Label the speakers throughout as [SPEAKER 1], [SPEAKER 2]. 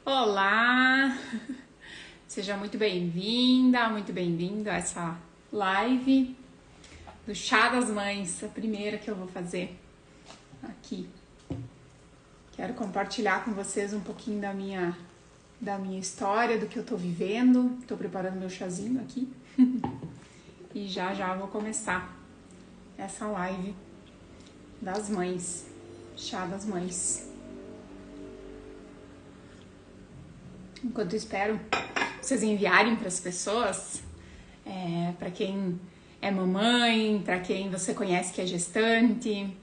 [SPEAKER 1] Olá! Seja muito bem-vinda, muito bem-vindo a essa live do Chá das Mães, a primeira que eu vou fazer aqui. Quero compartilhar com vocês um pouquinho da minha história, do que eu tô vivendo. Tô preparando meu chazinho aqui e já vou começar essa live das mães, Chá das Mães. Enquanto eu espero vocês enviarem para as pessoas, para quem é mamãe, para quem você conhece que é gestante,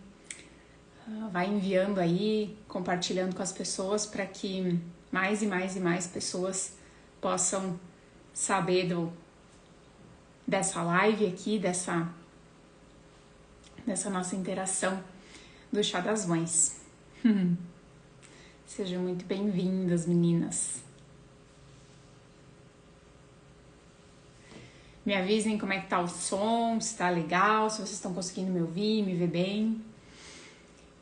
[SPEAKER 1] vai enviando aí, compartilhando com as pessoas para que mais e mais pessoas possam saber dessa live aqui, dessa nossa interação do Chá das Mães. Sejam muito bem-vindas, meninas. Me avisem como é que tá o som, se tá legal, se vocês estão conseguindo me ouvir, me ver bem.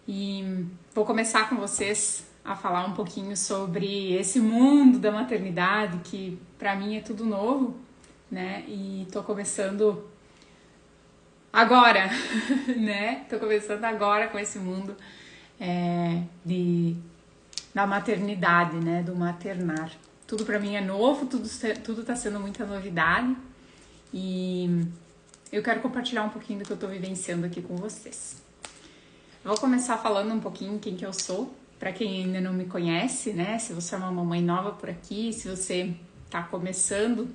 [SPEAKER 1] E vou começar com vocês a falar um pouquinho sobre esse mundo da maternidade, que pra mim é tudo novo, né? E tô começando agora, né? Tô começando agora com esse mundo da maternidade, né? Do maternar. Tudo pra mim é novo, tudo tá sendo muita novidade. E eu quero compartilhar um pouquinho do que eu tô vivenciando aqui com vocês. Vou começar falando um pouquinho quem que eu sou, para quem ainda não me conhece, né? Se você é uma mamãe nova por aqui, se você tá começando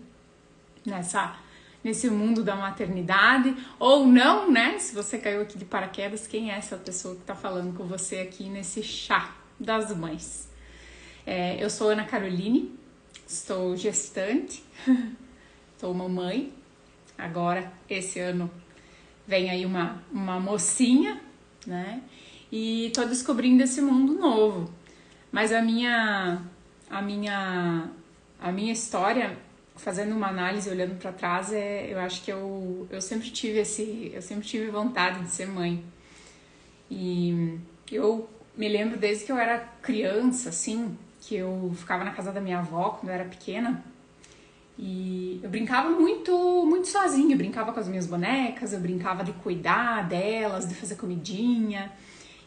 [SPEAKER 1] nesse mundo da maternidade, ou não, né? Se você caiu aqui de paraquedas, quem é essa pessoa que tá falando com você aqui nesse Chá das Mães? Eu sou Ana Caroline, estou gestante, sou mamãe. Agora, esse ano, vem aí uma mocinha, né? E tô descobrindo esse mundo novo. Mas a minha história, fazendo uma análise, olhando para trás, eu acho que eu sempre tive vontade de ser mãe. E eu me lembro desde que eu era criança, assim, que eu ficava na casa da minha avó quando eu era pequena. E eu brincava muito sozinha, eu brincava com as minhas bonecas, eu brincava de cuidar delas, de fazer comidinha.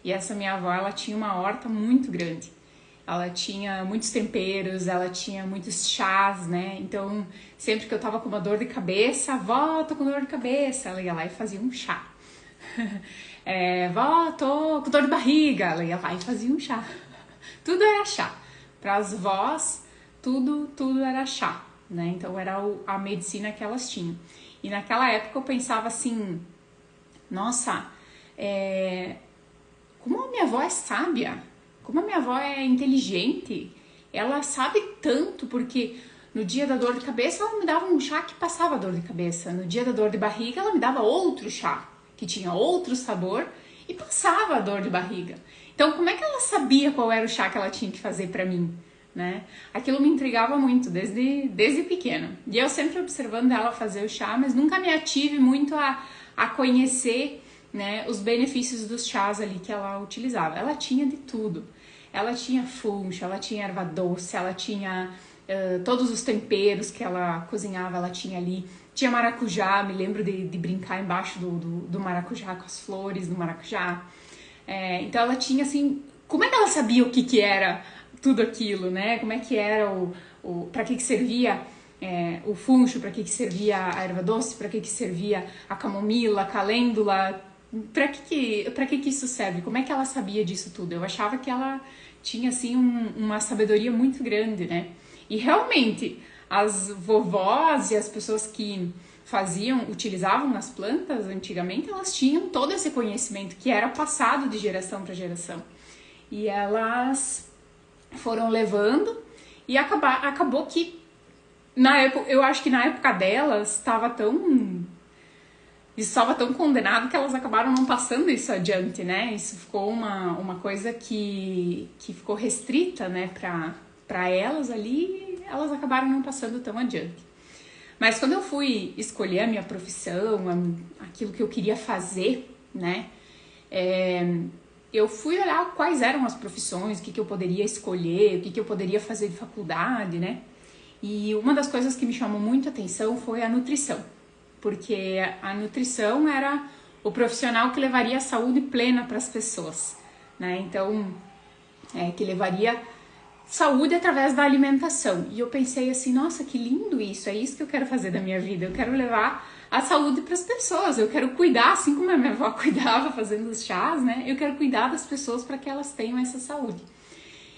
[SPEAKER 1] E essa minha avó, ela tinha uma horta muito grande. Ela tinha muitos temperos, ela tinha muitos chás, né? Então, sempre que eu tava com uma dor de cabeça, vó, tô com dor de cabeça, ela ia lá e fazia um chá. Vó, tô com dor de barriga, ela ia lá e fazia um chá. Tudo era chá. Para as vós, tudo era chá. Né? Então era a medicina que elas tinham. E naquela época eu pensava assim, nossa, como a minha avó é sábia, como a minha avó é inteligente, ela sabe tanto, porque no dia da dor de cabeça ela me dava um chá que passava a dor de cabeça, no dia da dor de barriga ela me dava outro chá, que tinha outro sabor e passava a dor de barriga. Então como é que ela sabia qual era o chá que ela tinha que fazer pra mim? Né? Aquilo me intrigava muito desde pequena. E eu sempre observando ela fazer o chá, mas nunca me ative muito a conhecer, né, os benefícios dos chás ali que ela utilizava. Ela tinha de tudo. Ela tinha funcho, ela tinha erva doce, ela tinha todos os temperos que ela cozinhava, ela tinha ali. Tinha maracujá, me lembro de brincar embaixo do maracujá, com as flores do maracujá. Então ela tinha assim, como é que ela sabia o que era tudo aquilo, né? Como é que era para que servia o funcho, para que servia a erva doce, para que servia a camomila, a calêndula, para que isso serve? Como é que ela sabia disso tudo? Eu achava que ela tinha assim uma sabedoria muito grande, né? E realmente as vovós e as pessoas que utilizavam as plantas antigamente, elas tinham todo esse conhecimento que era passado de geração para geração. E elas foram levando e acabou que eu acho que na época delas estava tão condenado que elas acabaram não passando isso adiante, né? Isso ficou uma coisa que ficou restrita, né, para elas ali, e elas acabaram não passando tão adiante. Mas quando eu fui escolher a minha profissão, aquilo que eu queria fazer, né, eu fui olhar quais eram as profissões, o que eu poderia escolher, o que eu poderia fazer de faculdade, né? E uma das coisas que me chamou muito a atenção foi a nutrição, porque a nutrição era o profissional que levaria a saúde plena para as pessoas, né? Então, que levaria saúde através da alimentação. E eu pensei assim, nossa, que lindo isso, é isso que eu quero fazer da minha vida, eu quero levar a saúde para as pessoas, eu quero cuidar, assim como a minha avó cuidava fazendo os chás, né? Eu quero cuidar das pessoas para que elas tenham essa saúde.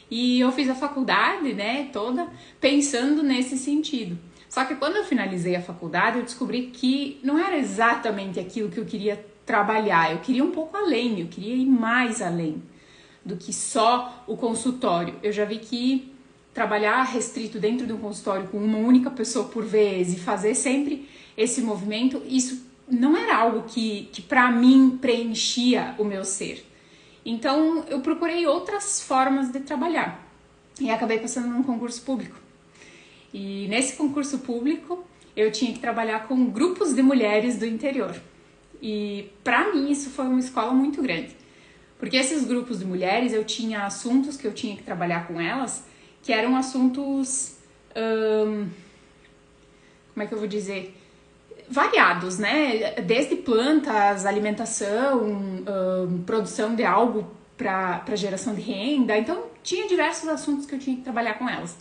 [SPEAKER 1] E eu fiz a faculdade, né, toda pensando nesse sentido. Só que quando eu finalizei a faculdade, eu descobri que não era exatamente aquilo que eu queria trabalhar. Eu queria um pouco além, eu queria ir mais além do que só o consultório. Eu já vi que trabalhar restrito dentro de um consultório com uma única pessoa por vez e fazer sempre esse movimento, isso não era algo que para mim preenchia o meu ser. Então eu procurei outras formas de trabalhar e acabei passando num concurso público. E nesse concurso público eu tinha que trabalhar com grupos de mulheres do interior. E para mim isso foi uma escola muito grande, porque esses grupos de mulheres eu tinha assuntos que eu tinha que trabalhar com elas, que eram assuntos, como é que eu vou dizer, variados, né? Desde plantas, alimentação, produção de algo para geração de renda. Então, tinha diversos assuntos que eu tinha que trabalhar com elas.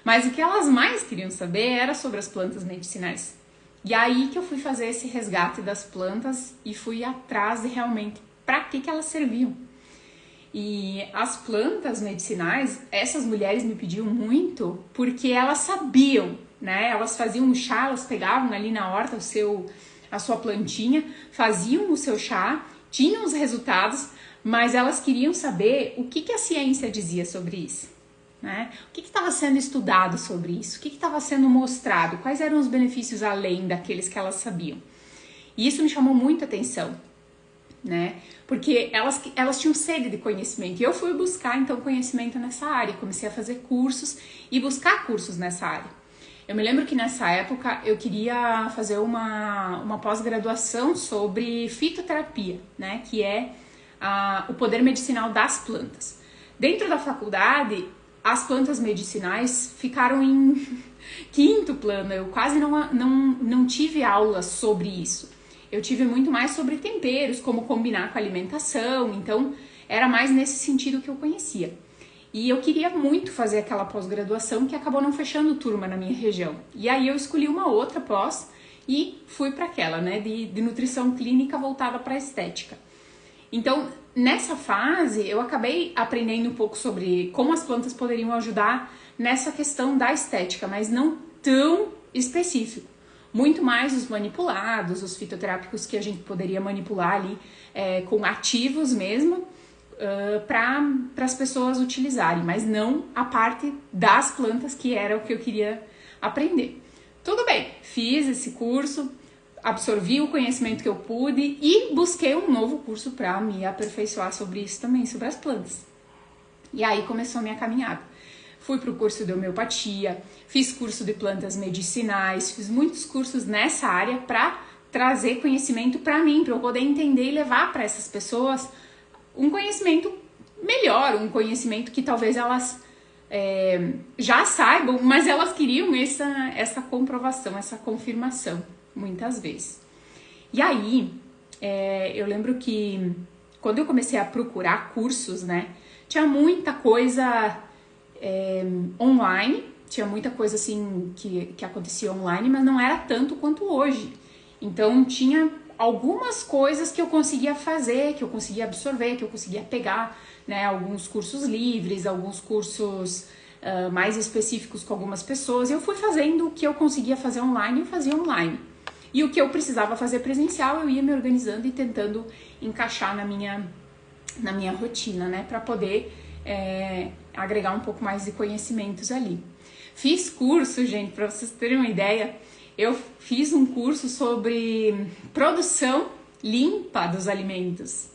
[SPEAKER 1] Mas o que elas mais queriam saber era sobre as plantas medicinais. E aí que eu fui fazer esse resgate das plantas e fui atrás de realmente para que elas serviam. E as plantas medicinais, essas mulheres me pediam muito porque elas sabiam, né? Elas faziam um chá, elas pegavam ali na horta a sua plantinha, faziam o seu chá, tinham os resultados, mas elas queriam saber o que a ciência dizia sobre isso, né? O que estava sendo estudado sobre isso, o que estava sendo mostrado, quais eram os benefícios além daqueles que elas sabiam. E isso me chamou muita atenção, né? Porque elas tinham sede de conhecimento e eu fui buscar então conhecimento nessa área, comecei a fazer cursos e buscar cursos nessa área. Eu me lembro que nessa época eu queria fazer uma pós-graduação sobre fitoterapia, né? Que é o poder medicinal das plantas. Dentro da faculdade, as plantas medicinais ficaram em quinto plano, eu quase não tive aulas sobre isso. Eu tive muito mais sobre temperos, como combinar com a alimentação, então era mais nesse sentido que eu conhecia. E eu queria muito fazer aquela pós-graduação que acabou não fechando turma na minha região. E aí eu escolhi uma outra pós e fui para aquela, né, de nutrição clínica voltada para a estética. Então, nessa fase, eu acabei aprendendo um pouco sobre como as plantas poderiam ajudar nessa questão da estética, mas não tão específico. Muito mais os manipulados, os fitoterápicos que a gente poderia manipular ali com ativos mesmo, para as pessoas utilizarem, mas não a parte das plantas, que era o que eu queria aprender. Tudo bem, fiz esse curso, absorvi o conhecimento que eu pude e busquei um novo curso para me aperfeiçoar sobre isso também, sobre as plantas. E aí começou a minha caminhada. Fui para o curso de homeopatia, fiz curso de plantas medicinais, fiz muitos cursos nessa área para trazer conhecimento para mim, para eu poder entender e levar para essas pessoas um conhecimento melhor, um conhecimento que talvez elas já saibam, mas elas queriam essa comprovação, essa confirmação, muitas vezes. E aí, eu lembro que quando eu comecei a procurar cursos, né, tinha muita coisa online, tinha muita coisa assim que acontecia online, mas não era tanto quanto hoje. Então tinha algumas coisas que eu conseguia fazer, que eu conseguia absorver, que eu conseguia pegar, né, alguns cursos livres, alguns cursos mais específicos com algumas pessoas. Eu fui fazendo o que eu conseguia fazer online, eu fazia online. E o que eu precisava fazer presencial, eu ia me organizando e tentando encaixar na minha rotina, né, para poder agregar um pouco mais de conhecimentos ali. Fiz curso, gente, para vocês terem uma ideia, eu fiz um curso sobre produção limpa dos alimentos.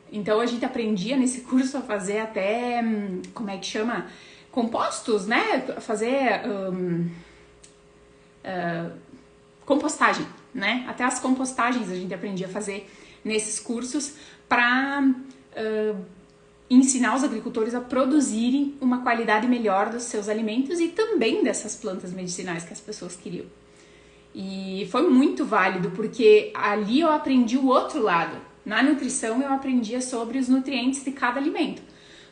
[SPEAKER 1] Então a gente aprendia nesse curso a fazer até, como é que chama? Compostos, né? Fazer compostagem, né? Até as compostagens a gente aprendia a fazer nesses cursos para ensinar os agricultores a produzirem uma qualidade melhor dos seus alimentos e também dessas plantas medicinais que as pessoas queriam. E foi muito válido, porque ali eu aprendi o outro lado. Na nutrição eu aprendia sobre os nutrientes de cada alimento.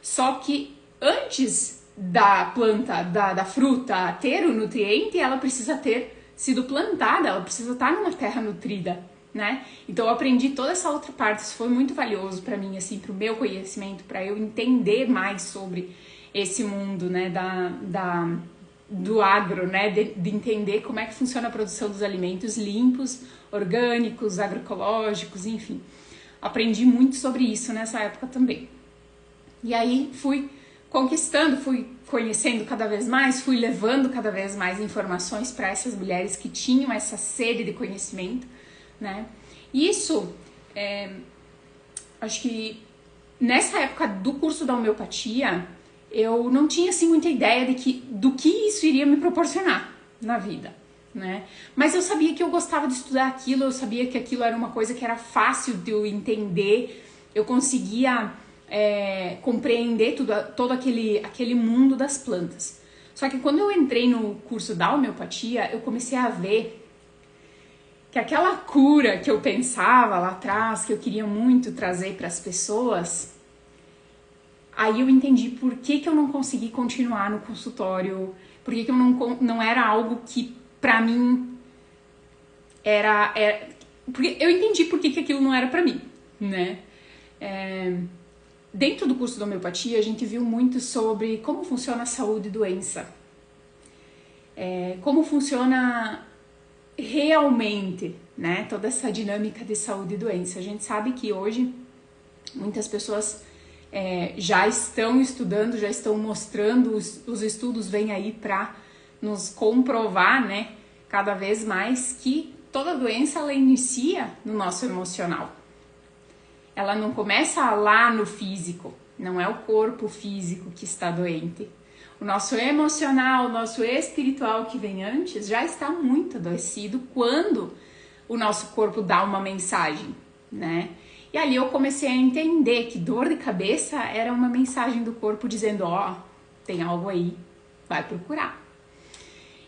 [SPEAKER 1] Só que antes da planta, da fruta ter o nutriente, ela precisa ter sido plantada, ela precisa estar numa terra nutrida, né? Então eu aprendi toda essa outra parte, isso foi muito valioso para mim, assim, para o meu conhecimento, para eu entender mais sobre esse mundo, né, do agro, né, de entender como é que funciona a produção dos alimentos limpos, orgânicos, agroecológicos, enfim. Aprendi muito sobre isso nessa época também. E aí fui conquistando, fui conhecendo cada vez mais, fui levando cada vez mais informações para essas mulheres que tinham essa sede de conhecimento, né? E isso, acho que nessa época do curso da homeopatia, eu não tinha assim muita ideia do que isso iria me proporcionar na vida, né? Mas eu sabia que eu gostava de estudar aquilo, eu sabia que aquilo era uma coisa que era fácil de eu entender, eu conseguia compreender todo aquele mundo das plantas. Só que quando eu entrei no curso da homeopatia, eu comecei a ver que aquela cura que eu pensava lá atrás, que eu queria muito trazer para as pessoas, aí eu entendi por que eu não consegui continuar no consultório, por que eu não era algo que pra mim era porque eu entendi por que aquilo não era pra mim, né? Dentro do curso da homeopatia, a gente viu muito sobre como funciona a saúde e doença, como funciona realmente, né, toda essa dinâmica de saúde e doença. A gente sabe que hoje muitas pessoas já estão estudando, já estão mostrando, os estudos vêm aí para nos comprovar, né, cada vez mais que toda doença ela inicia no nosso emocional. Ela não começa lá no físico, não é o corpo físico que está doente. O nosso emocional, o nosso espiritual que vem antes já está muito adoecido quando o nosso corpo dá uma mensagem, né? E ali eu comecei a entender que dor de cabeça era uma mensagem do corpo dizendo, ó, tem algo aí, vai procurar.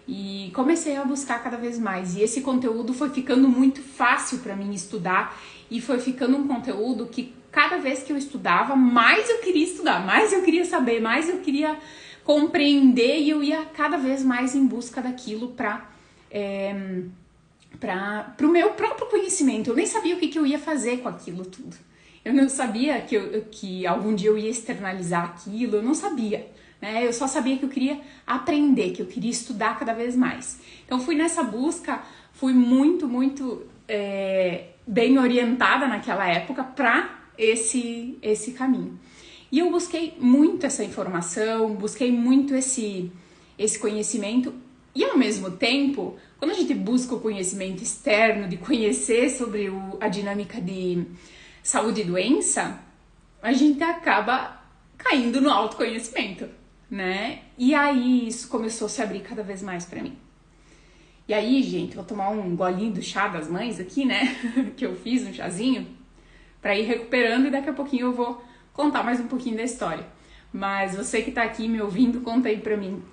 [SPEAKER 1] E comecei a buscar cada vez mais. E esse conteúdo foi ficando muito fácil para mim estudar e foi ficando um conteúdo que cada vez que eu estudava, mais eu queria estudar, mais eu queria saber, mais eu queria compreender e eu ia cada vez mais em busca daquilo para o meu próprio conhecimento. Eu nem sabia o que eu ia fazer com aquilo tudo. Eu não sabia que algum dia eu ia externalizar aquilo, eu não sabia, né? Eu só sabia que eu queria aprender, que eu queria estudar cada vez mais. Então fui nessa busca, fui muito bem orientada naquela época para esse caminho. E eu busquei muito essa informação, busquei muito esse conhecimento e ao mesmo tempo, quando a gente busca o conhecimento externo, de conhecer sobre a dinâmica de saúde e doença, a gente acaba caindo no autoconhecimento, né? E aí isso começou a se abrir cada vez mais pra mim. E aí, gente, vou tomar um golinho do chá das mães aqui, né? Que eu fiz, um chazinho, pra ir recuperando e daqui a pouquinho eu vou contar mais um pouquinho da história. Mas você que tá aqui me ouvindo, conta aí pra mim.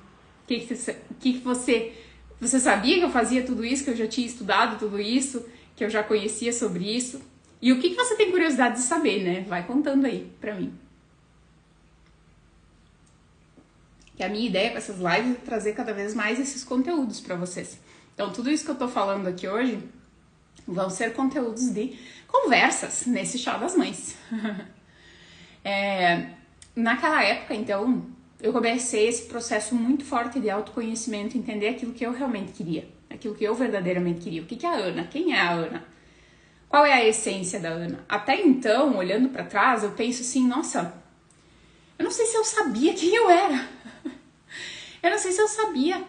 [SPEAKER 1] Você sabia que eu fazia tudo isso, que eu já tinha estudado tudo isso, que eu já conhecia sobre isso? E o que você tem curiosidade de saber, né? Vai contando aí pra mim. Que a minha ideia com essas lives é trazer cada vez mais esses conteúdos pra vocês. Então, tudo isso que eu tô falando aqui hoje vão ser conteúdos de conversas nesse chá das mães. Naquela época, então, eu comecei esse processo muito forte de autoconhecimento, entender aquilo que eu realmente queria, aquilo que eu verdadeiramente queria. O que é a Ana? Quem é a Ana? Qual é a essência da Ana? Até então, olhando pra trás, eu penso assim, nossa, eu não sei se eu sabia quem eu era. Eu não sei se eu sabia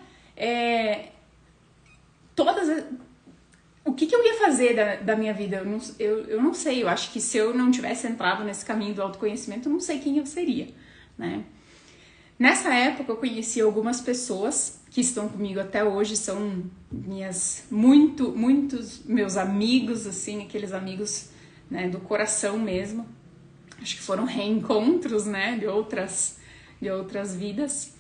[SPEAKER 1] o que eu ia fazer da minha vida. Eu não sei, eu acho que se eu não tivesse entrado nesse caminho do autoconhecimento, eu não sei quem eu seria, né? Nessa época eu conheci algumas pessoas que estão comigo até hoje, são muitos meus amigos, assim, aqueles amigos, né, do coração mesmo. acho que foram reencontros, né, de outras vidas.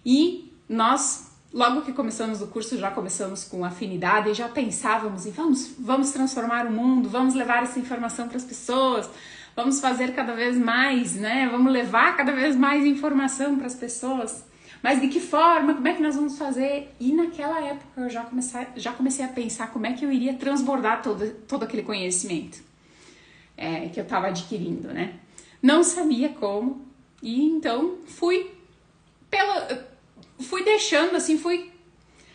[SPEAKER 1] E nós, logo que começamos o curso, já começamos com afinidade e já pensávamos em vamos transformar o mundo, vamos levar essa informação para as pessoas, vamos fazer cada vez mais, né? Vamos levar cada vez mais informação para as pessoas. Mas de que forma? Como é que nós vamos fazer? E naquela época eu já comecei a pensar como é que eu iria transbordar todo aquele conhecimento que eu estava adquirindo, né? Não sabia como, e então fui deixando assim, fui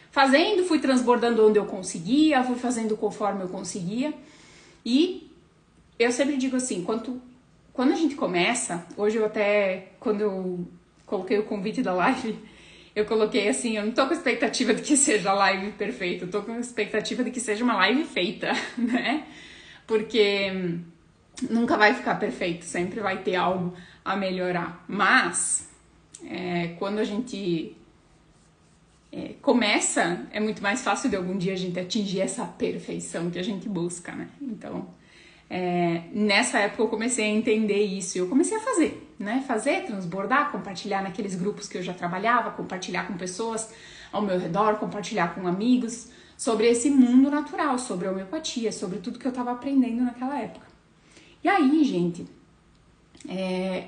[SPEAKER 1] fazendo, fui transbordando onde eu conseguia, fui fazendo conforme eu conseguia. E eu sempre digo assim, quando a gente começa, hoje eu até, quando eu coloquei o convite da live, eu coloquei assim, eu não tô com expectativa de que seja a live perfeita, eu tô com expectativa de que seja uma live feita, né? Porque nunca vai ficar perfeito, sempre vai ter algo a melhorar. Mas, quando a gente começa, é muito mais fácil de algum dia a gente atingir essa perfeição que a gente busca, né? Então, nessa época eu comecei a entender isso e eu comecei a fazer, né? Fazer, transbordar, compartilhar naqueles grupos que eu já trabalhava, compartilhar com pessoas ao meu redor, compartilhar com amigos sobre esse mundo natural, sobre a homeopatia, sobre tudo que eu estava aprendendo naquela época. E aí, gente,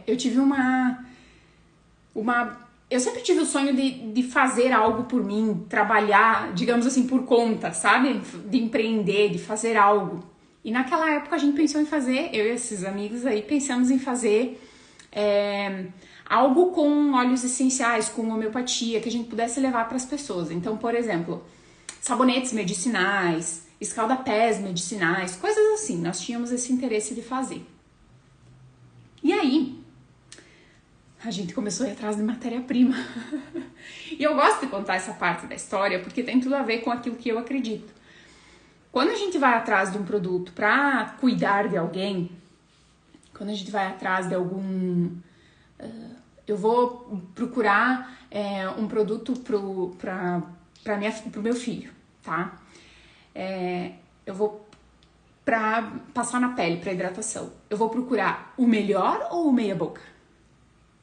[SPEAKER 1] eu tive eu sempre tive o sonho de fazer algo por mim, trabalhar, digamos assim, por conta, sabe? De empreender, de fazer algo. E naquela época a gente pensou em fazer, eu e esses amigos aí, pensamos em fazer algo com óleos essenciais, com homeopatia, que a gente pudesse levar para as pessoas. Então, por exemplo, sabonetes medicinais, escaldapés medicinais, coisas assim. Nós tínhamos esse interesse de fazer. E aí, a gente começou a ir atrás de matéria-prima. E eu gosto de contar essa parte da história porque tem tudo a ver com aquilo que eu acredito. Quando a gente vai atrás de um produto para cuidar de alguém, quando a gente vai atrás de algum... eu vou procurar um produto pro meu filho, tá? Eu vou para passar na pele, para hidratação. Eu vou procurar o melhor ou o meia boca?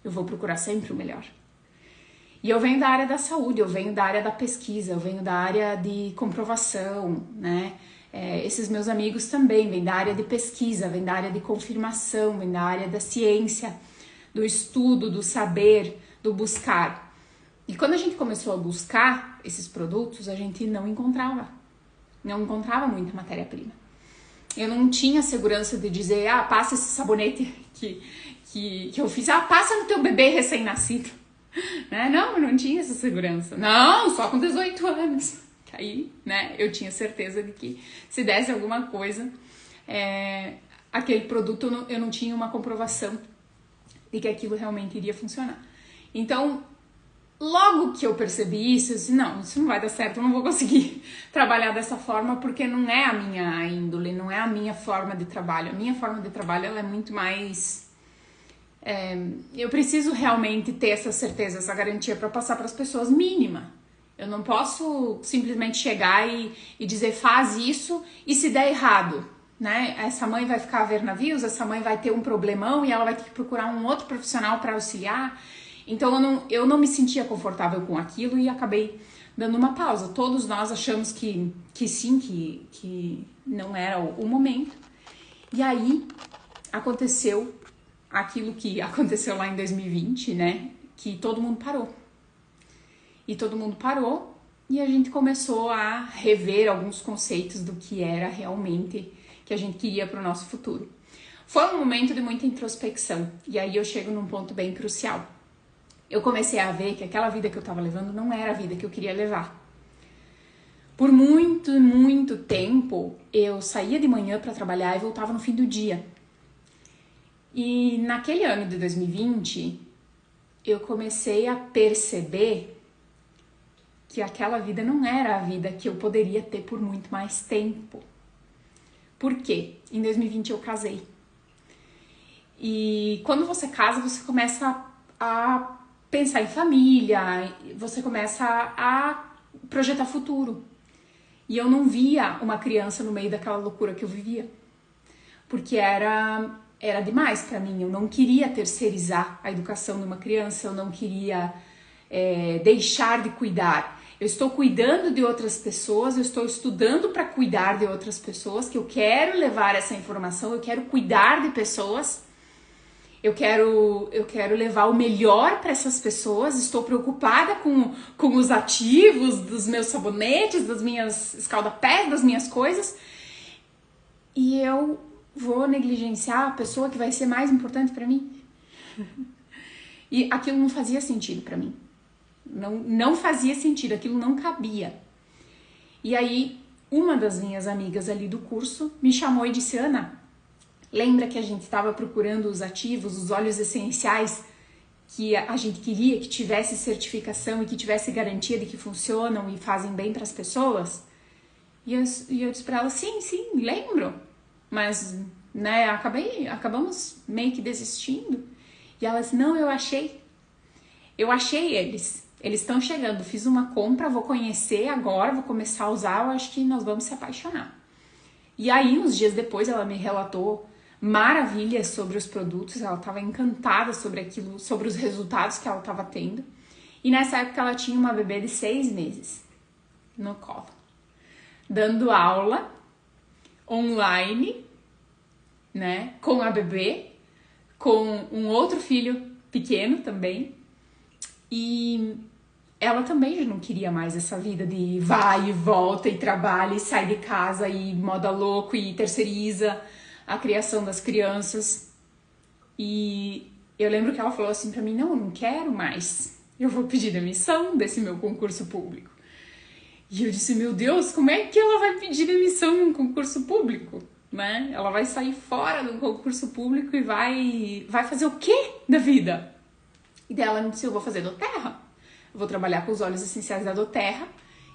[SPEAKER 1] Eu vou procurar sempre o melhor. E eu venho da área da saúde, eu venho da área da pesquisa, eu venho da área de comprovação, né? Esses meus amigos também vêm da área de pesquisa, vêm da área de confirmação, vêm da área da ciência, do estudo, do saber, do buscar. E quando a gente começou a buscar esses produtos, a gente não encontrava muita matéria-prima. Eu não tinha segurança de dizer, passa esse sabonete que eu fiz, passa no teu bebê recém-nascido. Né? Não, eu não tinha essa segurança. Não, só com 18 anos. Aí, né, eu tinha certeza de que se desse alguma coisa, aquele produto, eu não tinha uma comprovação de que aquilo realmente iria funcionar. Então, logo que eu percebi isso, eu disse, não, isso não vai dar certo, eu não vou conseguir trabalhar dessa forma, porque não é a minha índole, não é a minha forma de trabalho. A minha forma de trabalho, ela é muito mais... eu preciso realmente ter essa certeza, essa garantia para passar para as pessoas mínima. Eu não posso simplesmente chegar e dizer, faz isso, e se der errado, né? Essa mãe vai ficar a ver navios, essa mãe vai ter um problemão e ela vai ter que procurar um outro profissional para auxiliar. Então eu não me sentia confortável com aquilo e acabei dando uma pausa. Todos nós achamos que sim, que não era o momento. E aí aconteceu aquilo que aconteceu lá em 2020, né? Que todo mundo parou. E todo mundo parou e a gente começou a rever alguns conceitos do que era realmente que a gente queria para o nosso futuro. Foi um momento de muita introspecção e aí eu chego num ponto bem crucial. Eu comecei a ver que aquela vida que eu estava levando não era a vida que eu queria levar. Por muito, muito tempo, eu saía de manhã para trabalhar e voltava no fim do dia. E naquele ano de 2020, eu comecei a perceber que aquela vida não era a vida que eu poderia ter por muito mais tempo. Por quê? Em 2020 eu casei. E quando você casa, você começa a pensar em família, você começa a projetar futuro. E eu não via uma criança no meio daquela loucura que eu vivia. Porque era era demais para mim. Eu não queria terceirizar a educação de uma criança, eu não queria deixar de cuidar. Eu estou cuidando de outras pessoas, eu estou estudando para cuidar de outras pessoas, que eu quero levar essa informação, eu quero cuidar de pessoas, eu quero levar o melhor para essas pessoas, estou preocupada com os ativos dos meus sabonetes, das minhas escaldapés, das minhas coisas, e eu vou negligenciar a pessoa que vai ser mais importante para mim? E aquilo não fazia sentido para mim. Não fazia sentido, aquilo não cabia. E aí, uma das minhas amigas ali do curso me chamou e disse: Ana, lembra que a gente estava procurando os ativos, os óleos essenciais que a gente queria que tivesse certificação e que tivesse garantia de que funcionam e fazem bem para as pessoas? E eu disse para ela: sim, lembro. Mas, né, acabamos meio que desistindo. E ela disse: não, eu achei eles. Eles estão chegando, fiz uma compra, vou conhecer agora, vou começar a usar, eu acho que nós vamos se apaixonar. E aí, uns dias depois, ela me relatou maravilhas sobre os produtos, ela estava encantada sobre aquilo, sobre os resultados que ela estava tendo. E nessa época ela tinha uma bebê de 6 meses no colo, dando aula online, né, com a bebê, com um outro filho pequeno também. E ela também já não queria mais essa vida de vai e volta e trabalha e sai de casa e moda louco e terceiriza a criação das crianças. E eu lembro que ela falou assim pra mim: não, eu não quero mais, eu vou pedir demissão desse meu concurso público. E eu disse: meu Deus, como é que ela vai pedir demissão em um concurso público? Né? Ela vai sair fora do concurso público e vai fazer o quê da vida? E daí ela me disse: eu vou fazer doTERRA, eu vou trabalhar com os óleos essenciais da doTERRA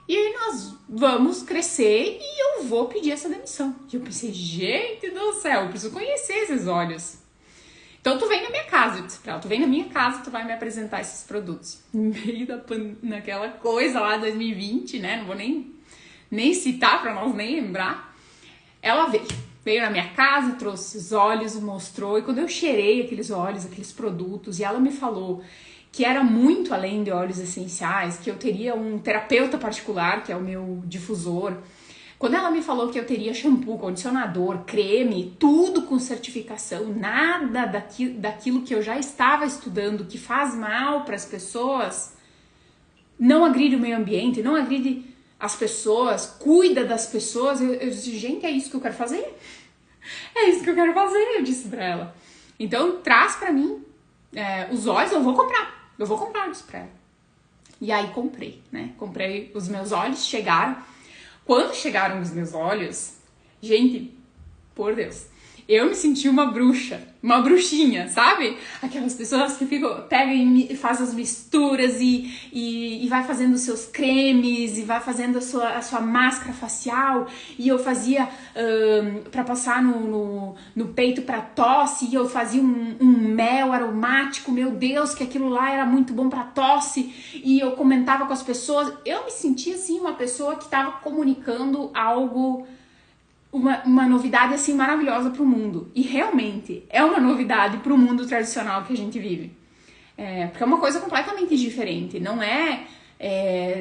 [SPEAKER 1] e aí nós vamos crescer e eu vou pedir essa demissão. E eu pensei: gente do céu, eu preciso conhecer esses óleos. Então tu vem na minha casa, eu disse pra ela, tu vem na minha casa, tu vai me apresentar esses produtos. No meio naquela coisa lá, 2020, né, não vou nem citar pra nós nem lembrar. Ela veio na minha casa, trouxe os óleos, mostrou, e quando eu cheirei aqueles óleos, aqueles produtos, e ela me falou que era muito além de óleos essenciais, que eu teria um terapeuta particular, que é o meu difusor. Quando ela me falou que eu teria shampoo, condicionador, creme, tudo com certificação, nada daquilo que eu já estava estudando, que faz mal para as pessoas, não agride o meio ambiente, não agride as pessoas, cuida das pessoas, eu disse: gente, é isso que eu quero fazer. É isso que eu quero fazer, eu disse pra ela. Então, traz pra mim os óleos, eu vou comprar, eu disse pra ela. E aí comprei, né? Comprei os meus óleos, chegaram. Quando chegaram os meus óleos, gente, por Deus, eu me senti uma bruxa, uma bruxinha, sabe? Aquelas pessoas que pegam e fazem as misturas e vai fazendo os seus cremes e vai fazendo a sua máscara facial. E eu fazia pra passar no peito pra tosse, e eu fazia um mel aromático, meu Deus, que aquilo lá era muito bom pra tosse. E eu comentava com as pessoas, eu me sentia assim uma pessoa que estava comunicando algo, uma novidade assim maravilhosa para o mundo. E realmente é uma novidade para o mundo tradicional que a gente vive. Porque é uma coisa completamente diferente. Não é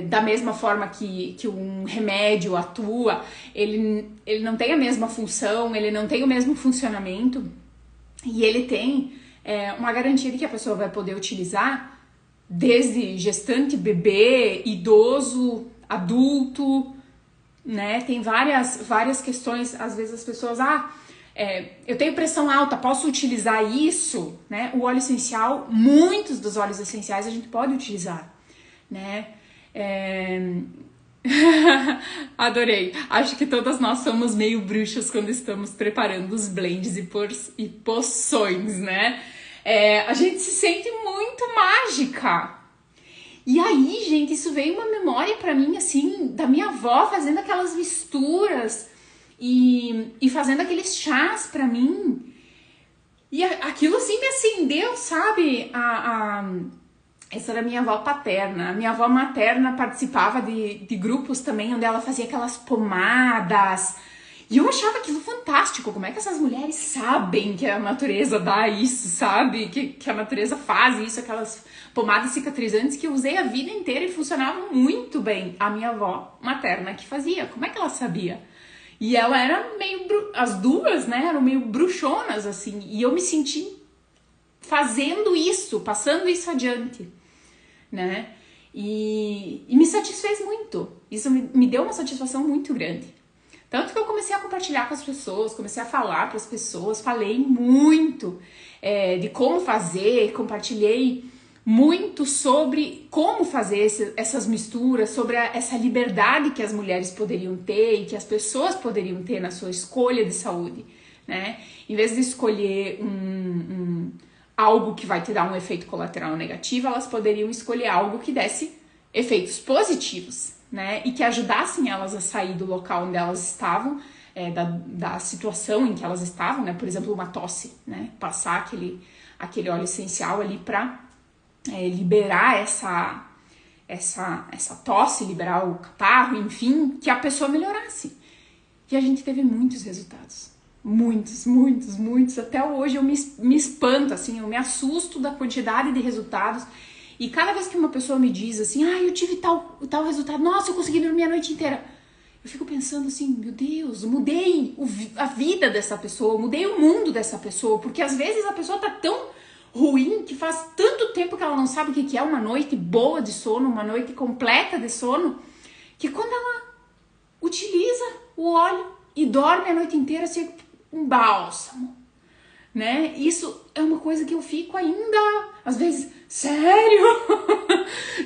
[SPEAKER 1] da mesma forma que um remédio atua. Ele não tem a mesma função, ele não tem o mesmo funcionamento. E ele tem uma garantia de que a pessoa vai poder utilizar desde gestante, bebê, idoso, adulto, né? Tem várias questões. Às vezes as pessoas, eu tenho pressão alta, posso utilizar isso, né? O óleo essencial, muitos dos óleos essenciais a gente pode utilizar, né? Adorei. Acho que todas nós somos meio bruxas quando estamos preparando os blends e poções, né? A gente se sente muito mágica. E aí, gente, isso veio uma memória pra mim, assim, da minha avó fazendo aquelas misturas e fazendo aqueles chás pra mim. E aquilo, assim, me acendeu, sabe? Essa era a minha avó paterna. A minha avó materna participava de grupos também, onde ela fazia aquelas pomadas. E eu achava aquilo fantástico. Como é que essas mulheres sabem que a natureza dá isso, sabe? Que a natureza faz isso, aquelas pomadas cicatrizantes que eu usei a vida inteira e funcionavam muito bem. A minha avó materna que fazia. Como é que ela sabia? E ela era meio... As duas, né? Eram meio bruxonas, assim. E eu me senti fazendo isso, passando isso adiante, né? E me satisfez muito. Isso me deu uma satisfação muito grande. Tanto que eu comecei a compartilhar com as pessoas, comecei a falar para as pessoas, falei muito de como fazer, compartilhei muito sobre como fazer essas misturas, sobre essa liberdade que as mulheres poderiam ter e que as pessoas poderiam ter na sua escolha de saúde, né? Em vez de escolher algo que vai te dar um efeito colateral negativo, elas poderiam escolher algo que desse efeitos positivos, né? E que ajudassem elas a sair do local onde elas estavam, da situação em que elas estavam, né? Por exemplo, uma tosse, né? Passar aquele óleo essencial ali para liberar essa tosse, liberar o catarro, enfim, que a pessoa melhorasse. E a gente teve muitos resultados. Muitos, muitos, muitos. Até hoje eu me espanto, assim, eu me assusto da quantidade de resultados. E cada vez que uma pessoa me diz assim, eu tive tal resultado, nossa, eu consegui dormir a noite inteira. Eu fico pensando assim, meu Deus, mudei a vida dessa pessoa, mudei o mundo dessa pessoa, porque às vezes a pessoa tá tão ruim que faz tanto tempo que ela não sabe o que é uma noite boa de sono, uma noite completa de sono, que quando ela utiliza o óleo e dorme a noite inteira, assim, um bálsamo, né? Isso é uma coisa que eu fico ainda, às vezes, sério?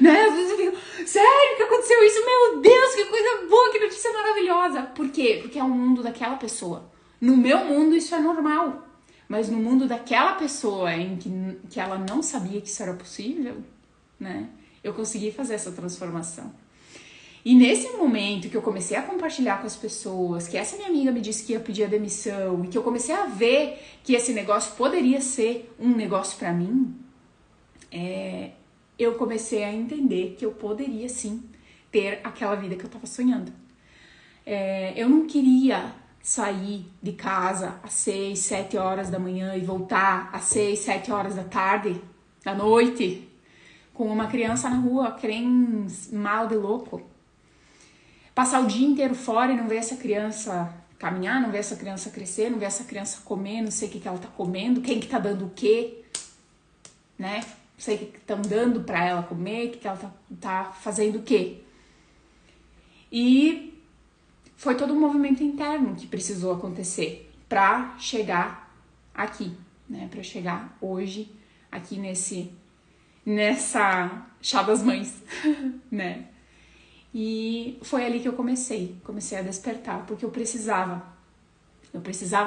[SPEAKER 1] Né? Às vezes eu fico, sério que aconteceu isso? Meu Deus, que coisa boa, que notícia maravilhosa. Por quê? Porque é o mundo daquela pessoa. No meu mundo isso é normal, mas no mundo daquela pessoa em que ela não sabia que isso era possível, né? Eu consegui fazer essa transformação. E nesse momento que eu comecei a compartilhar com as pessoas, que essa minha amiga me disse que ia pedir a demissão, e que eu comecei a ver que esse negócio poderia ser um negócio pra mim, eu comecei a entender que eu poderia sim ter aquela vida que eu tava sonhando. Eu não queria sair de casa às 6, 7 horas da manhã e voltar às 6, 7 horas da tarde, da noite, com uma criança na rua, querendo mal de louco. Passar o dia inteiro fora e não ver essa criança caminhar, não ver essa criança crescer, não ver essa criança comer, não sei o que ela tá comendo, quem que tá dando o quê, né? Não sei o que estão dando pra ela comer, que ela tá fazendo o quê. E foi todo um movimento interno que precisou acontecer pra chegar aqui, né? Pra chegar hoje aqui nessa Chá das Mães, né? E foi ali que eu comecei a despertar, porque eu precisava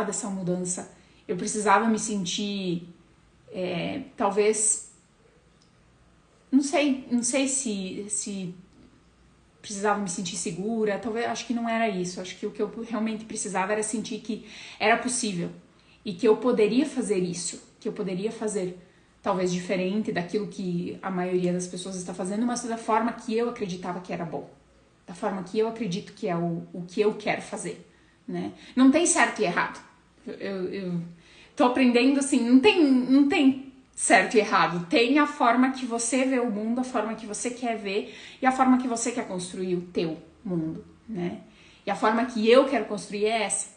[SPEAKER 1] dessa mudança, eu precisava me sentir, talvez, não sei se precisava me sentir segura, talvez, acho que não era isso, acho que o que eu realmente precisava era sentir que era possível, e que eu poderia fazer isso, que eu poderia fazer talvez diferente daquilo que a maioria das pessoas está fazendo, mas da forma que eu acreditava que era bom. Da forma que eu acredito que é o que eu quero fazer, né? Não tem certo e errado. Eu tô aprendendo assim, não tem certo e errado. Tem a forma que você vê o mundo, a forma que você quer ver e a forma que você quer construir o teu mundo, né? E a forma que eu quero construir é essa.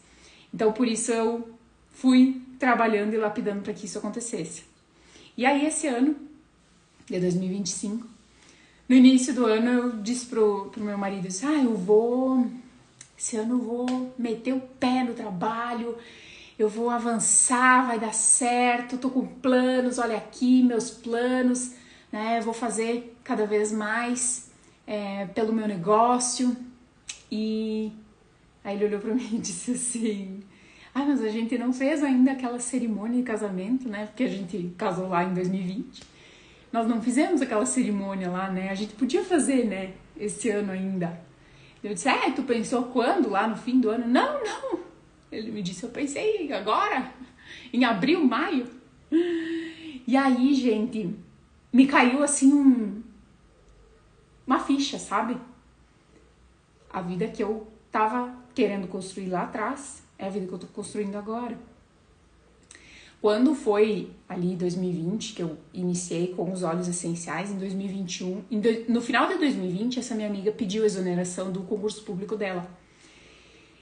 [SPEAKER 1] Então, por isso eu fui trabalhando e lapidando para que isso acontecesse. E aí, esse ano, de 2025, no início do ano eu disse pro meu marido, esse ano eu vou meter o pé no trabalho, eu vou avançar, vai dar certo, eu tô com planos, olha aqui meus planos, né, eu vou fazer cada vez mais pelo meu negócio. E aí ele olhou pra mim e disse assim, mas a gente não fez ainda aquela cerimônia de casamento, né, porque a gente casou lá em 2020. Nós não fizemos aquela cerimônia lá, né? A gente podia fazer, né? Esse ano ainda. Eu disse, tu pensou quando? Lá no fim do ano? Não. Ele me disse, eu pensei agora, em abril, maio. E aí, gente, me caiu assim uma ficha, sabe? A vida que eu tava querendo construir lá atrás, é a vida que eu tô construindo agora. Quando foi ali 2020 que eu iniciei com os óleos essenciais, em 2021, no final de 2020, essa minha amiga pediu exoneração do concurso público dela.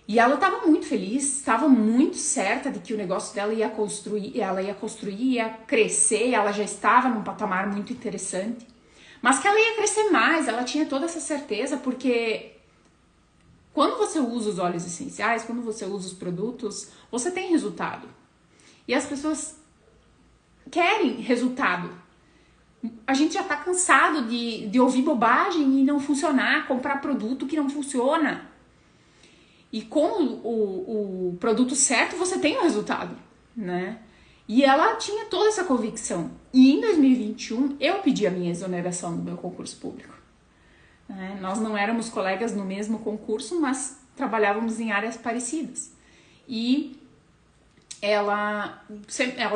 [SPEAKER 1] E ela estava muito feliz, estava muito certa de que o negócio dela ia construir, ia crescer, ela já estava num patamar muito interessante. Mas que ela ia crescer mais, ela tinha toda essa certeza, porque quando você usa os óleos essenciais, quando você usa os produtos, você tem resultado. E as pessoas querem resultado. A gente já tá cansado de ouvir bobagem e não funcionar, comprar produto que não funciona. E com o produto certo, você tem o resultado, né? E ela tinha toda essa convicção. E em 2021, eu pedi a minha exoneração do meu concurso público. Né? Nós não éramos colegas no mesmo concurso, mas trabalhávamos em áreas parecidas. E ela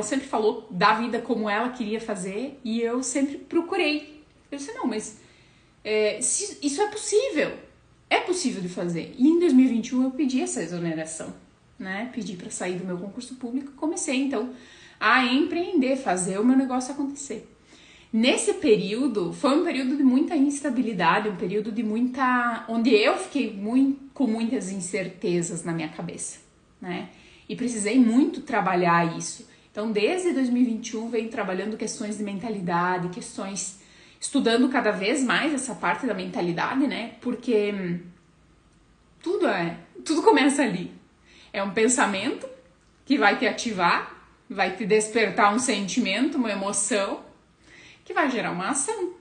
[SPEAKER 1] sempre falou da vida como ela queria fazer e eu sempre procurei. Eu disse, não, mas isso é possível de fazer. E em 2021 eu pedi essa exoneração, né? Pedi para sair do meu concurso público e comecei então a empreender, fazer o meu negócio acontecer. Nesse período, foi um período de muita instabilidade, um período de onde eu fiquei com muitas incertezas na minha cabeça, né? E precisei muito trabalhar isso. Então, desde 2021, venho trabalhando questões de mentalidade, estudando cada vez mais essa parte da mentalidade, né? Porque tudo começa ali. É um pensamento que vai te ativar, vai te despertar um sentimento, uma emoção, que vai gerar uma ação,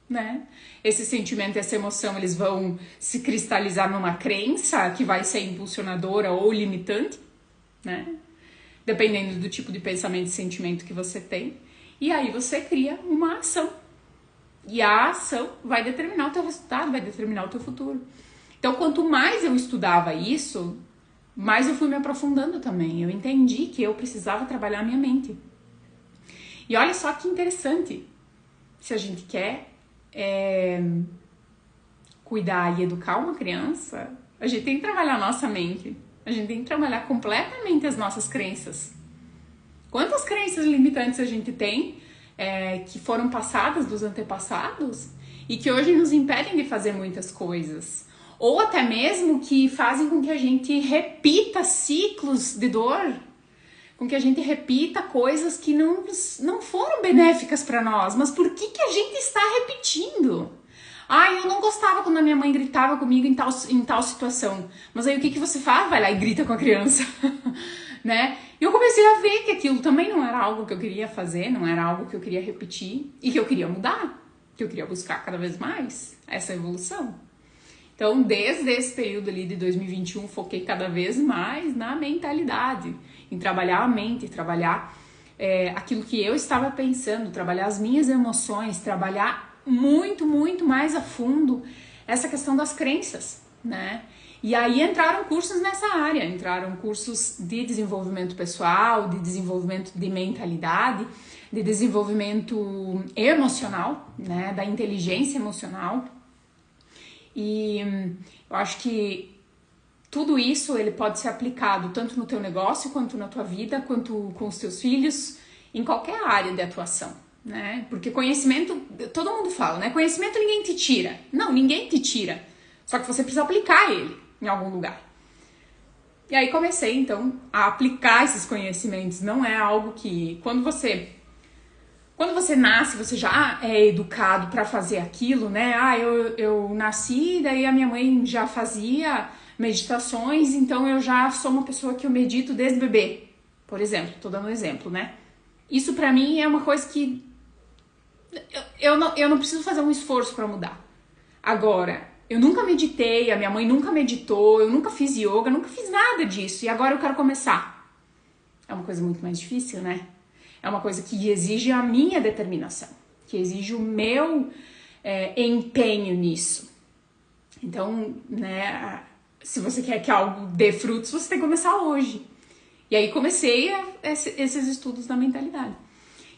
[SPEAKER 1] né? Esse sentimento e essa emoção, eles vão se cristalizar numa crença que vai ser impulsionadora ou limitante, né? Dependendo do tipo de pensamento e sentimento que você tem. E aí você cria uma ação. E a ação vai determinar o teu resultado, vai determinar o teu futuro. Então, quanto mais eu estudava isso, mais eu fui me aprofundando também. Eu entendi que eu precisava trabalhar a minha mente. E olha só que interessante. Se a gente quer cuidar e educar uma criança, a gente tem que trabalhar a nossa mente. A gente tem que trabalhar completamente as nossas crenças. Quantas crenças limitantes a gente tem que foram passadas dos antepassados e que hoje nos impedem de fazer muitas coisas? Ou até mesmo que fazem com que a gente repita ciclos de dor, com que a gente repita coisas que não foram benéficas para nós. Mas por que a gente está repetindo? Eu não gostava quando a minha mãe gritava comigo em tal situação. Mas aí o que você faz? Vai lá e grita com a criança, né? E eu comecei a ver que aquilo também não era algo que eu queria fazer, não era algo que eu queria repetir e que eu queria mudar, que eu queria buscar cada vez mais essa evolução. Então, desde esse período ali de 2021, foquei cada vez mais na mentalidade, em trabalhar a mente, trabalhar aquilo que eu estava pensando, trabalhar as minhas emoções, trabalhar muito, muito mais a fundo essa questão das crenças, né? E aí entraram cursos nessa área, entraram cursos de desenvolvimento pessoal, de desenvolvimento de mentalidade, de desenvolvimento emocional, né? Da inteligência emocional. E eu acho que tudo isso ele pode ser aplicado tanto no teu negócio, quanto na tua vida, quanto com os teus filhos, em qualquer área de atuação. Né? Porque conhecimento, todo mundo fala, né? Conhecimento ninguém te tira. Não, ninguém te tira. Só que você precisa aplicar ele em algum lugar. E aí comecei, então, a aplicar esses conhecimentos. Não é algo que... Quando você nasce, você já é educado para fazer aquilo, né? Eu nasci, daí a minha mãe já fazia meditações, então eu já sou uma pessoa que eu medito desde bebê. Por exemplo, tô dando um exemplo, né? Isso pra mim é uma coisa que eu não preciso fazer um esforço para mudar. Agora, eu nunca meditei, a minha mãe nunca meditou, eu nunca fiz yoga, nunca fiz nada disso. E agora eu quero começar. É uma coisa muito mais difícil, né? É uma coisa que exige a minha determinação, que exige o meu empenho nisso. Então, né, se você quer que algo dê frutos, você tem que começar hoje. E aí comecei esses estudos da mentalidade.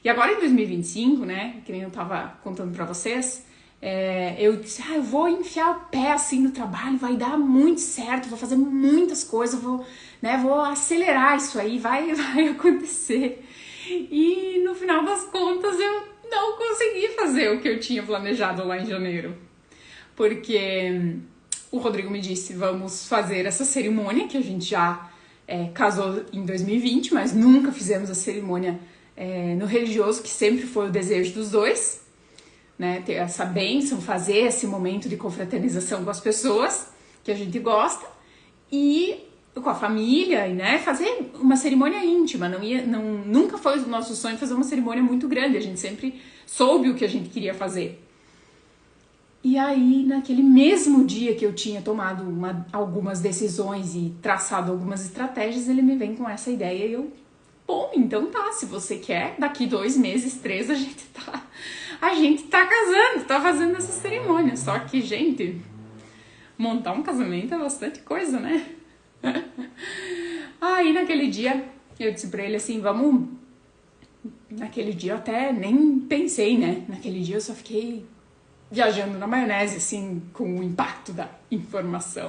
[SPEAKER 1] E agora em 2025, né, que nem eu tava contando pra vocês, Eu disse, eu vou enfiar o pé assim no trabalho, vai dar muito certo, vou fazer muitas coisas, vou acelerar isso aí, vai acontecer. E no final das contas eu não consegui fazer o que eu tinha planejado lá em janeiro. Porque o Rodrigo me disse, vamos fazer essa cerimônia, que a gente já casou em 2020, mas nunca fizemos a cerimônia no religioso, que sempre foi o desejo dos dois, né? Ter essa bênção, fazer esse momento de confraternização com as pessoas que a gente gosta e com a família, né? Fazer uma cerimônia íntima. Nunca foi o nosso sonho fazer uma cerimônia muito grande, a gente sempre soube o que a gente queria fazer. E aí, naquele mesmo dia que eu tinha tomado algumas decisões e traçado algumas estratégias, ele me vem com essa ideia e eu, bom, então tá, se você quer, daqui 2 meses, 3, a gente tá casando, tá fazendo essa cerimônia. Só que, gente, montar um casamento é bastante coisa, né? Aí, naquele dia, eu disse pra ele assim, vamos... Naquele dia eu até nem pensei, né? Naquele dia eu só fiquei viajando na maionese, assim, com o impacto da informação.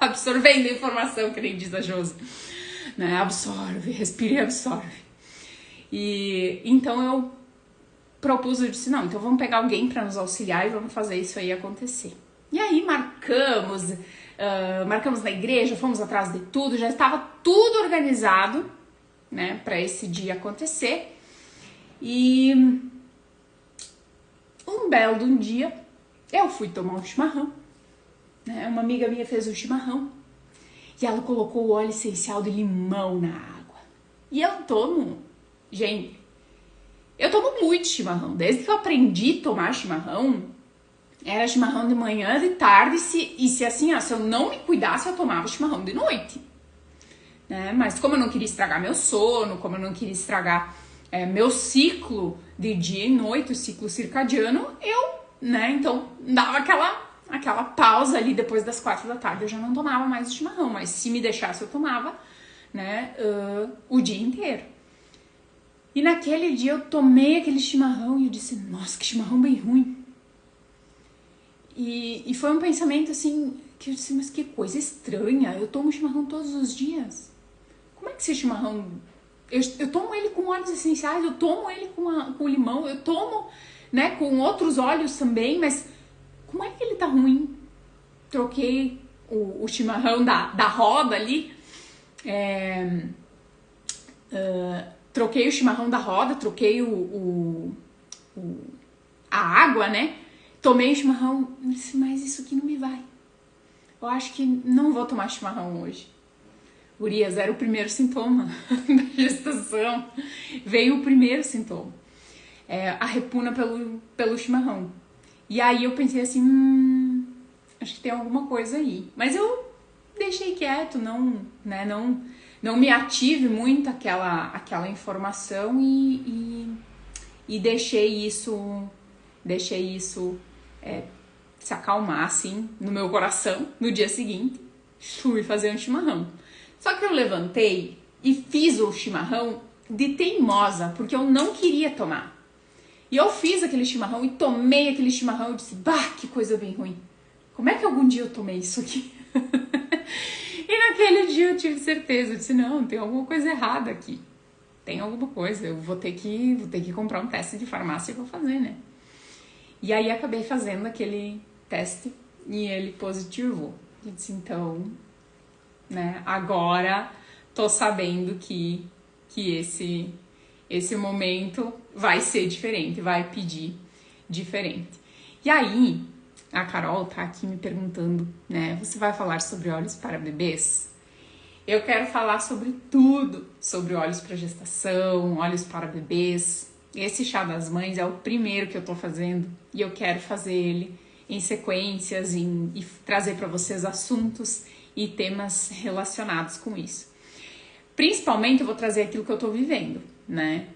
[SPEAKER 1] Absorvendo a informação, que nem diz a Josi. Né? Absorve, respira e absorve. E então eu eu disse, não, então vamos pegar alguém para nos auxiliar e vamos fazer isso aí acontecer. E aí marcamos na igreja, fomos atrás de tudo, já estava tudo organizado, né, para esse dia acontecer. E um belo de um dia, eu fui tomar um chimarrão, né, uma amiga minha fez um chimarrão e ela colocou o óleo essencial de limão na água. E eu tomo, gente, eu tomo muito chimarrão. Desde que eu aprendi a tomar chimarrão, era chimarrão de manhã, de tarde, se eu não me cuidasse, eu tomava chimarrão de noite. Né? Mas como eu não queria estragar meu sono, como eu não queria estragar meu ciclo de dia e noite, o ciclo circadiano, então dava aquela pausa ali depois das 4 da tarde, eu já não tomava mais o chimarrão, mas se me deixasse eu tomava, né, o dia inteiro. E naquele dia eu tomei aquele chimarrão e eu disse, nossa, que chimarrão bem ruim. E foi um pensamento assim, que eu disse, mas que coisa estranha, eu tomo chimarrão todos os dias. Como é que esse chimarrão... Eu tomo ele com óleos essenciais, eu tomo ele com limão, eu tomo, né, com outros óleos também, mas como é que ele tá ruim? Troquei o chimarrão da roda ali, troquei o chimarrão da roda, troquei a água, né? Tomei o chimarrão, disse, mas isso aqui não me vai. Eu acho que não vou tomar chimarrão hoje. Gurias, era o primeiro sintoma da gestação. Veio o primeiro sintoma. A repugna pelo chimarrão. E aí eu pensei assim, acho que tem alguma coisa aí. Mas eu deixei quieto, não me ative muito aquela informação e deixei isso se acalmar assim no meu coração. No dia seguinte, fui fazer um chimarrão. Só que eu levantei e fiz o chimarrão de teimosa, porque eu não queria tomar. E eu fiz aquele chimarrão e tomei aquele chimarrão e disse, bah, que coisa bem ruim. Como é que algum dia eu tomei isso aqui? E naquele dia eu tive certeza, eu disse, não, tem alguma coisa errada aqui. Tem alguma coisa, eu vou ter que comprar um teste de farmácia e vou fazer, né? E aí acabei fazendo aquele teste e ele positivou. Eu disse, então, né, agora tô sabendo que esse momento vai ser diferente, vai pedir diferente. E aí, a Carol tá aqui me perguntando, né, você vai falar sobre óleos para bebês? Eu quero falar sobre tudo, sobre óleos para gestação, óleos para bebês. Esse chá das mães é o primeiro que eu tô fazendo e eu quero fazer ele em sequências e trazer para vocês assuntos e temas relacionados com isso. Principalmente eu vou trazer aquilo que eu tô vivendo, né?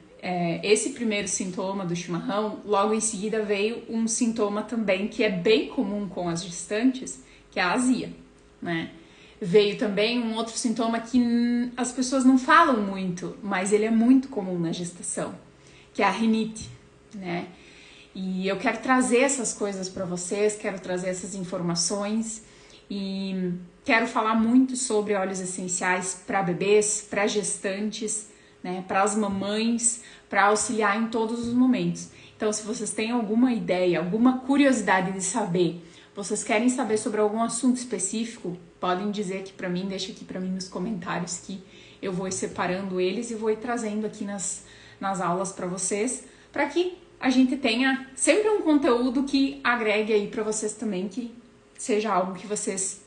[SPEAKER 1] Esse primeiro sintoma do chimarrão, logo em seguida veio um sintoma também que é bem comum com as gestantes, que é a azia, né? Veio também um outro sintoma que as pessoas não falam muito, mas ele é muito comum na gestação, que é a rinite, né? E eu quero trazer essas coisas para vocês, quero trazer essas informações e quero falar muito sobre óleos essenciais para bebês, para gestantes, né, para as mamães, para auxiliar em todos os momentos. Então, se vocês têm alguma ideia, alguma curiosidade de saber, vocês querem saber sobre algum assunto específico, podem dizer aqui para mim, deixa aqui para mim nos comentários que eu vou ir separando eles e vou ir trazendo aqui nas aulas para vocês, para que a gente tenha sempre um conteúdo que agregue aí para vocês também, que seja algo que vocês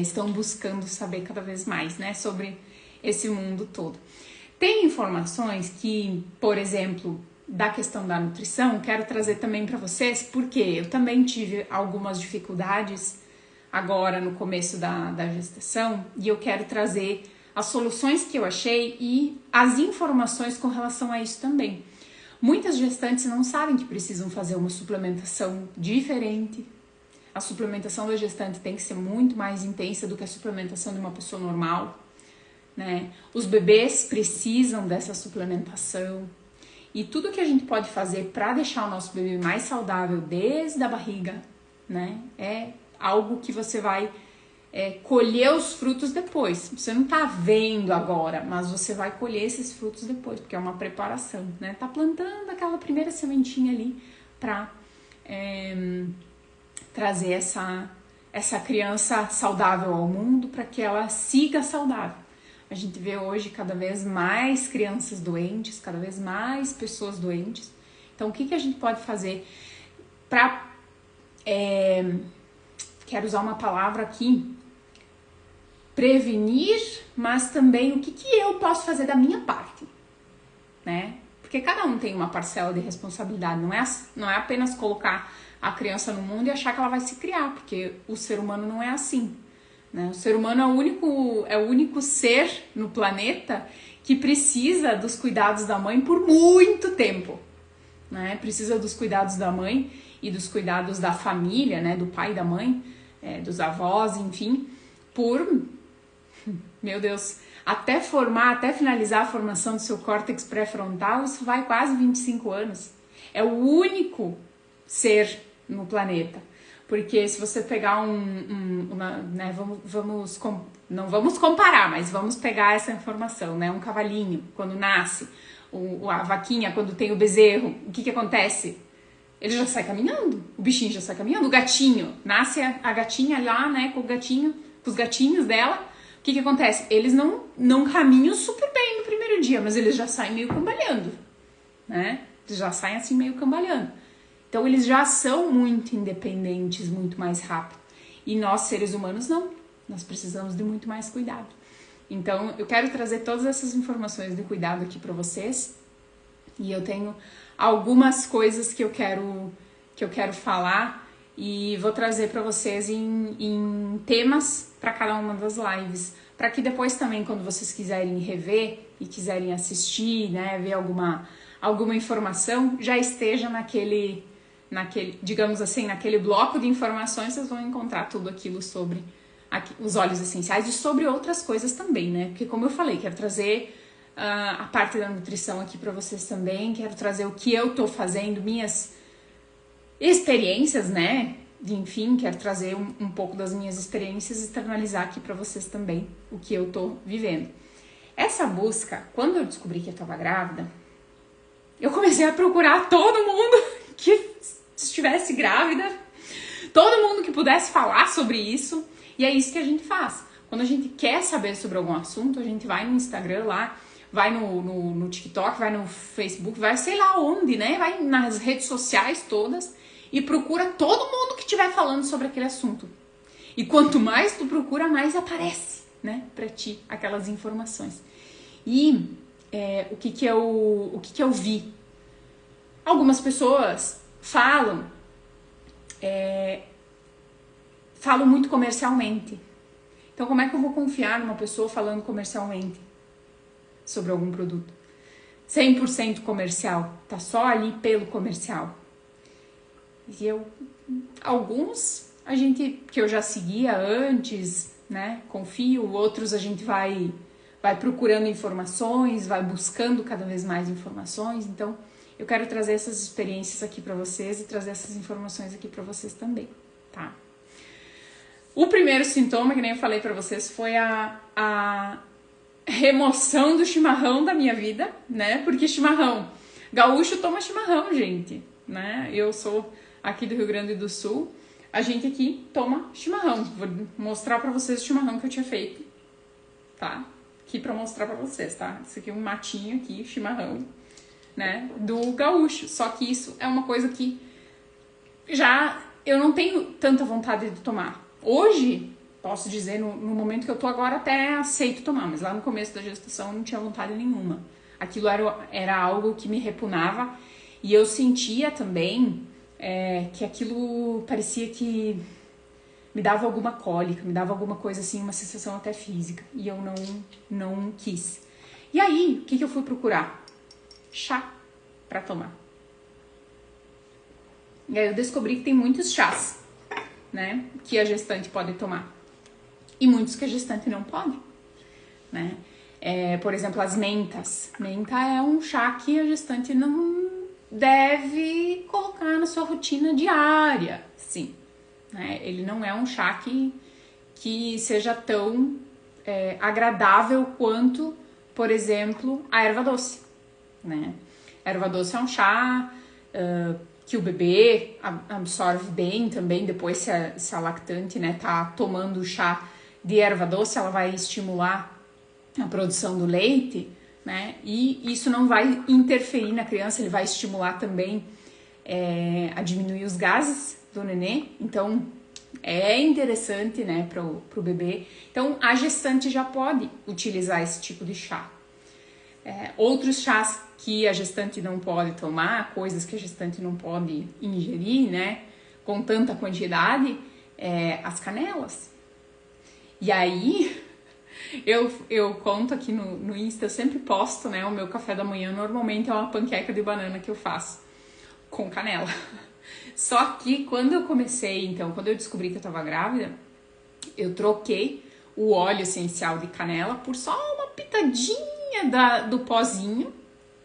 [SPEAKER 1] estão buscando saber cada vez mais, né, sobre esse mundo todo. Tem informações que, por exemplo, da questão da nutrição, quero trazer também para vocês, porque eu também tive algumas dificuldades agora no começo da gestação, e eu quero trazer as soluções que eu achei e as informações com relação a isso também. Muitas gestantes não sabem que precisam fazer uma suplementação diferente. A suplementação da gestante tem que ser muito mais intensa do que a suplementação de uma pessoa normal, né? Os bebês precisam dessa suplementação. E tudo que a gente pode fazer para deixar o nosso bebê mais saudável desde a barriga, né? É algo que você vai colher os frutos depois. Você não tá vendo agora, mas você vai colher esses frutos depois, porque é uma preparação, né? Tá plantando aquela primeira sementinha ali para trazer essa criança saudável ao mundo, para que ela siga saudável. A gente vê hoje cada vez mais crianças doentes, cada vez mais pessoas doentes. Então, o que a gente pode fazer para... quero usar uma palavra aqui, prevenir, mas também o que eu posso fazer da minha parte, né? Porque cada um tem uma parcela de responsabilidade, não é apenas colocar a criança no mundo e achar que ela vai se criar, porque o ser humano não é assim, né? O ser humano é o único ser no planeta que precisa dos cuidados da mãe por muito tempo, né? Precisa dos cuidados da mãe e dos cuidados da família, né? Do pai e da mãe, dos avós, enfim, meu Deus, até finalizar a formação do seu córtex pré-frontal, isso vai quase 25 anos. É o único ser no planeta. Porque se você pegar né, não vamos comparar, mas vamos pegar essa informação, né? Um cavalinho, quando nasce, a vaquinha, quando tem o bezerro, o que acontece? Ele já sai caminhando, o bichinho já sai caminhando, o gatinho, nasce a gatinha lá, né, com os gatinhos dela, o que acontece? Eles não caminham super bem no primeiro dia, mas eles já saem meio cambaleando, né? Eles já saem assim meio cambaleando. Então eles já são muito independentes, muito mais rápido. E nós, seres humanos, não. Nós precisamos de muito mais cuidado. Então eu quero trazer todas essas informações de cuidado aqui para vocês. E eu tenho algumas coisas que eu quero falar e vou trazer para vocês em temas para cada uma das lives, para que depois também, quando vocês quiserem rever e quiserem assistir, né, ver alguma informação, já esteja naquele, digamos assim, naquele bloco de informações, vocês vão encontrar tudo aquilo sobre os óleos essenciais e sobre outras coisas também, né? Porque como eu falei, quero trazer a parte da nutrição aqui para vocês também, quero trazer o que eu tô fazendo, minhas experiências, né? Enfim, quero trazer um pouco das minhas experiências e externalizar aqui para vocês também o que eu tô vivendo. Essa busca, quando eu descobri que eu tava grávida, eu comecei a procurar todo mundo que estivesse grávida, todo mundo que pudesse falar sobre isso, e é isso que a gente faz. Quando a gente quer saber sobre algum assunto, a gente vai no Instagram lá, vai no TikTok, vai no Facebook, vai sei lá onde, né? Vai nas redes sociais todas e procura todo mundo que estiver falando sobre aquele assunto. E quanto mais tu procura, mais aparece, né, pra ti aquelas informações. E o que eu vi? Algumas pessoas falam muito comercialmente. Então, como é que eu vou confiar numa pessoa falando comercialmente sobre algum produto? 100% comercial, tá só ali pelo comercial. E alguns que eu já seguia antes, né, confio, outros a gente vai procurando informações, vai buscando cada vez mais informações. Então, eu quero trazer essas experiências aqui para vocês e trazer essas informações aqui para vocês também, tá? O primeiro sintoma, que nem eu falei para vocês, foi a remoção do chimarrão da minha vida, né? Porque chimarrão, gaúcho toma chimarrão, gente, né? Eu sou aqui do Rio Grande do Sul, a gente aqui toma chimarrão. Vou mostrar pra vocês o chimarrão que eu tinha feito, tá? Aqui pra mostrar pra vocês, tá? Isso aqui é um matinho aqui, chimarrão, né? Do gaúcho. Só que isso é uma coisa que já eu não tenho tanta vontade de tomar. Hoje, posso dizer, no momento que eu tô agora, até aceito tomar, mas lá no começo da gestação eu não tinha vontade nenhuma. Aquilo era algo que me repugnava e eu sentia também que aquilo parecia que me dava alguma cólica, me dava alguma coisa assim, uma sensação até física, e eu não quis. E aí, o que eu fui procurar? Chá pra tomar. E aí eu descobri que tem muitos chás, né, que a gestante pode tomar. E muitos que a gestante não pode, né? Por exemplo, as mentas. Menta é um chá que a gestante não deve colocar na sua rotina diária, sim. Né? Ele não é um chá que seja tão agradável quanto, por exemplo, a erva doce, né? A erva doce é um chá que o bebê absorve bem também, depois se a lactante, né, tá tomando o chá de erva doce, ela vai estimular a produção do leite, né? E isso não vai interferir na criança, ele vai estimular também a diminuir os gases do nenê. Então, é interessante, né, pro bebê. Então, a gestante já pode utilizar esse tipo de chá. Outros chás que a gestante não pode tomar, coisas que a gestante não pode ingerir, né, com tanta quantidade, as canelas. E aí, eu conto aqui no Insta, eu sempre posto, né, o meu café da manhã, normalmente é uma panqueca de banana que eu faço com canela. Só que quando eu comecei, então, quando eu descobri que eu tava grávida, eu troquei o óleo essencial de canela por só uma pitadinha do pozinho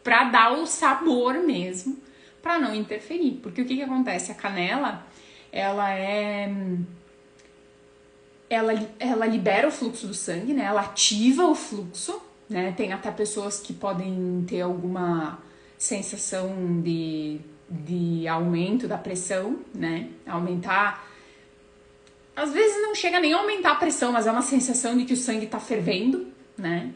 [SPEAKER 1] pra dar o sabor mesmo, pra não interferir. Porque o que acontece? A canela, ela libera o fluxo do sangue, né? Ela ativa o fluxo, né? Tem até pessoas que podem ter alguma sensação de aumento da pressão, né? Aumentar. Às vezes não chega nem a aumentar a pressão, mas é uma sensação de que o sangue tá fervendo, né?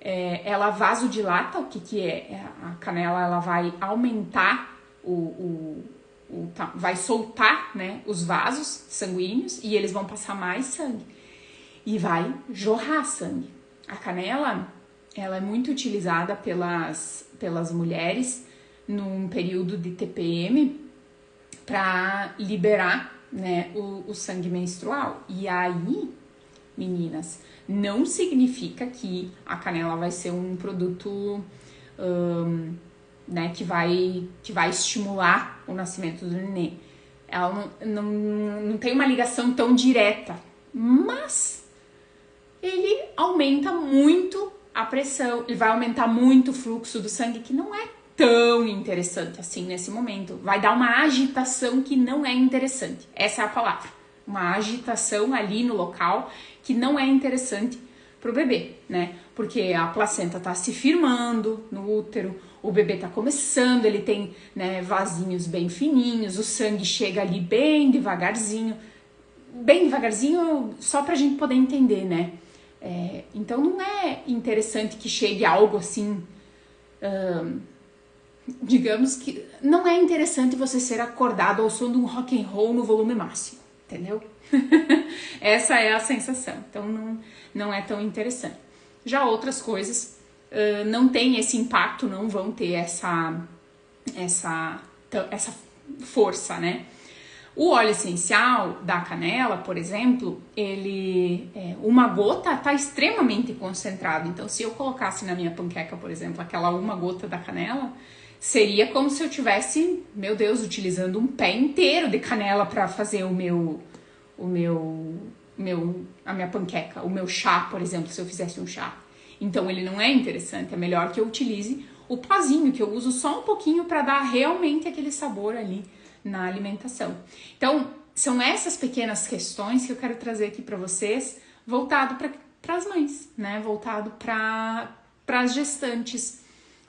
[SPEAKER 1] Ela vasodilata, o que é? A canela, ela vai aumentar vai soltar, né, os vasos sanguíneos e eles vão passar mais sangue e vai jorrar sangue. A canela, ela é muito utilizada pelas mulheres num período de TPM para liberar, né, o sangue menstrual. E aí, meninas, não significa que a canela vai ser um produto né, que vai estimular o nascimento do nenê. Ela não tem uma ligação tão direta, mas ele aumenta muito a pressão, ele vai aumentar muito o fluxo do sangue, que não é tão interessante assim nesse momento. Vai dar uma agitação que não é interessante. Essa é a palavra. Uma agitação ali no local que não é interessante pro bebê, né? Porque a placenta tá se firmando no útero, o bebê tá começando, ele tem, né, vasinhos bem fininhos, o sangue chega ali bem devagarzinho só pra gente poder entender, né? Então não é interessante que chegue algo assim, digamos que não é interessante você ser acordado ao som de um rock and roll no volume máximo, entendeu? Essa é a sensação, então não é tão interessante. Já outras coisas não tem esse impacto, não vão ter essa força, né? O óleo essencial da canela, por exemplo, uma gota tá extremamente concentrado. Então, se eu colocasse na minha panqueca, por exemplo, aquela uma gota da canela, seria como se eu tivesse, meu Deus, utilizando um pé inteiro de canela para fazer a minha panqueca, o meu chá, por exemplo, se eu fizesse um chá. Então, ele não é interessante. É melhor que eu utilize o pozinho, que eu uso só um pouquinho para dar realmente aquele sabor ali na alimentação. Então, são essas pequenas questões que eu quero trazer aqui para vocês, voltado para as mães, né? Voltado para as gestantes,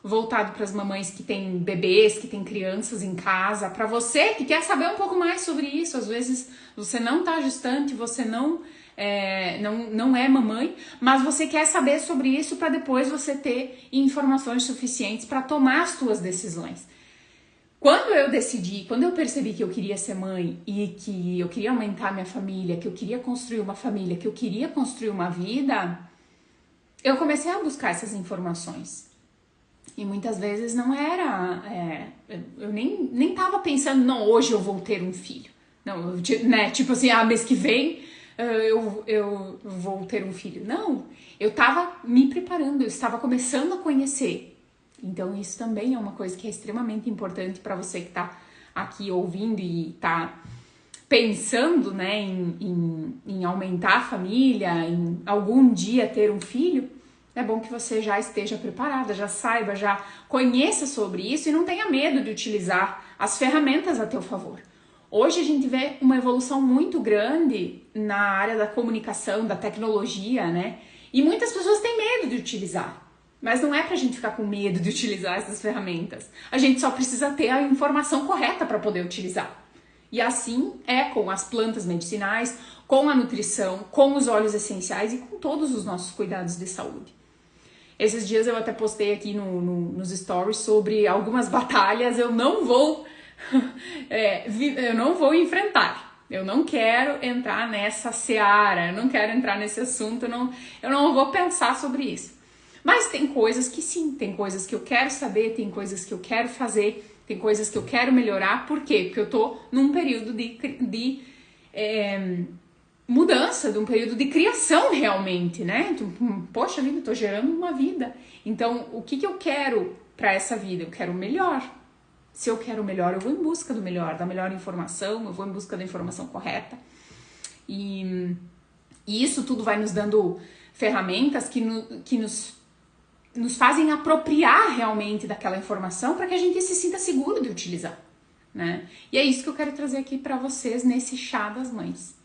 [SPEAKER 1] voltado para as mamães que têm bebês, que têm crianças em casa, para você que quer saber um pouco mais sobre isso. Às vezes você não está gestante, você não é mamãe, mas você quer saber sobre isso para depois você ter informações suficientes para tomar as suas decisões. Quando eu percebi que eu queria ser mãe e que eu queria aumentar minha família, que eu queria construir uma família, que eu queria construir uma vida, eu comecei a buscar essas informações. E muitas vezes não era... eu nem tava pensando, não, hoje eu vou ter um filho. Não, né? Tipo assim, mês que vem eu vou ter um filho. Não, eu tava me preparando, eu estava começando a conhecer. Então isso também é uma coisa que é extremamente importante para você que tá aqui ouvindo e tá pensando, né, em aumentar a família, em algum dia ter um filho. É bom que você já esteja preparada, já saiba, já conheça sobre isso e não tenha medo de utilizar as ferramentas a teu favor. Hoje a gente vê uma evolução muito grande na área da comunicação, da tecnologia, né? E muitas pessoas têm medo de utilizar. Mas não é pra gente ficar com medo de utilizar essas ferramentas. A gente só precisa ter a informação correta para poder utilizar. E assim é com as plantas medicinais, com a nutrição, com os óleos essenciais e com todos os nossos cuidados de saúde. Esses dias eu até postei aqui nos stories sobre algumas batalhas eu não vou enfrentar. Eu não quero entrar nessa seara, eu não quero entrar nesse assunto, eu não vou pensar sobre isso. Mas tem coisas que sim, tem coisas que eu quero saber, tem coisas que eu quero fazer, tem coisas que eu quero melhorar. Por quê? Porque eu tô num período de mudança, de um período de criação realmente, né? Poxa vida, eu tô gerando uma vida. Então, o que eu quero para essa vida? Eu quero o melhor. Se eu quero o melhor, eu vou em busca do melhor, da melhor informação, eu vou em busca da informação correta. E isso tudo vai nos dando ferramentas que nos fazem apropriar realmente daquela informação para que a gente se sinta seguro de utilizar, né? E é isso que eu quero trazer aqui para vocês nesse Chá das Mães.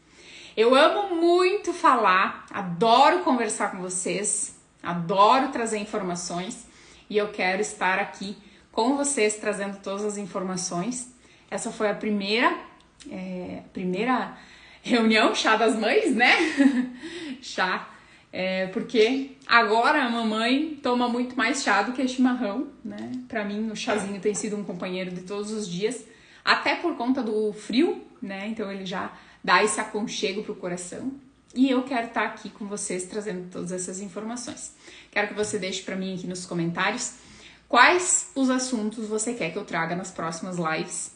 [SPEAKER 1] Eu amo muito falar, adoro conversar com vocês, adoro trazer informações e eu quero estar aqui com vocês trazendo todas as informações. Essa foi a primeira reunião Chá das Mães, né? Chá. Porque agora a mamãe toma muito mais chá do que chimarrão, né? Pra mim o chazinho tem sido um companheiro de todos os dias, até por conta do frio, né? Então ele já dá esse aconchego pro coração. E eu quero estar aqui com vocês trazendo todas essas informações. Quero que você deixe pra mim aqui nos comentários quais os assuntos você quer que eu traga nas próximas lives,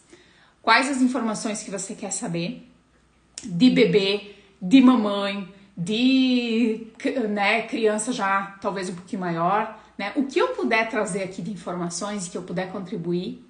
[SPEAKER 1] quais as informações que você quer saber de bebê, de mamãe, de criança já talvez um pouquinho maior, né? O que eu puder trazer aqui de informações e que eu puder contribuir,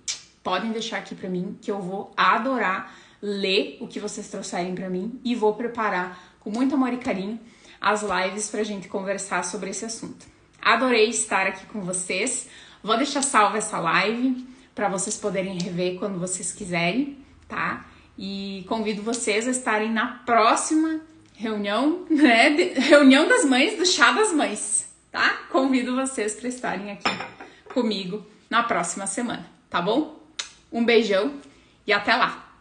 [SPEAKER 1] podem deixar aqui pra mim que eu vou adorar ler o que vocês trouxerem pra mim e vou preparar com muito amor e carinho as lives pra gente conversar sobre esse assunto. Adorei estar aqui com vocês. Vou deixar salva essa live para vocês poderem rever quando vocês quiserem, tá? E convido vocês a estarem na próxima reunião, né? Reunião das mães do Chá das Mães, tá? Convido vocês para estarem aqui comigo na próxima semana, tá bom? Um beijão e até lá!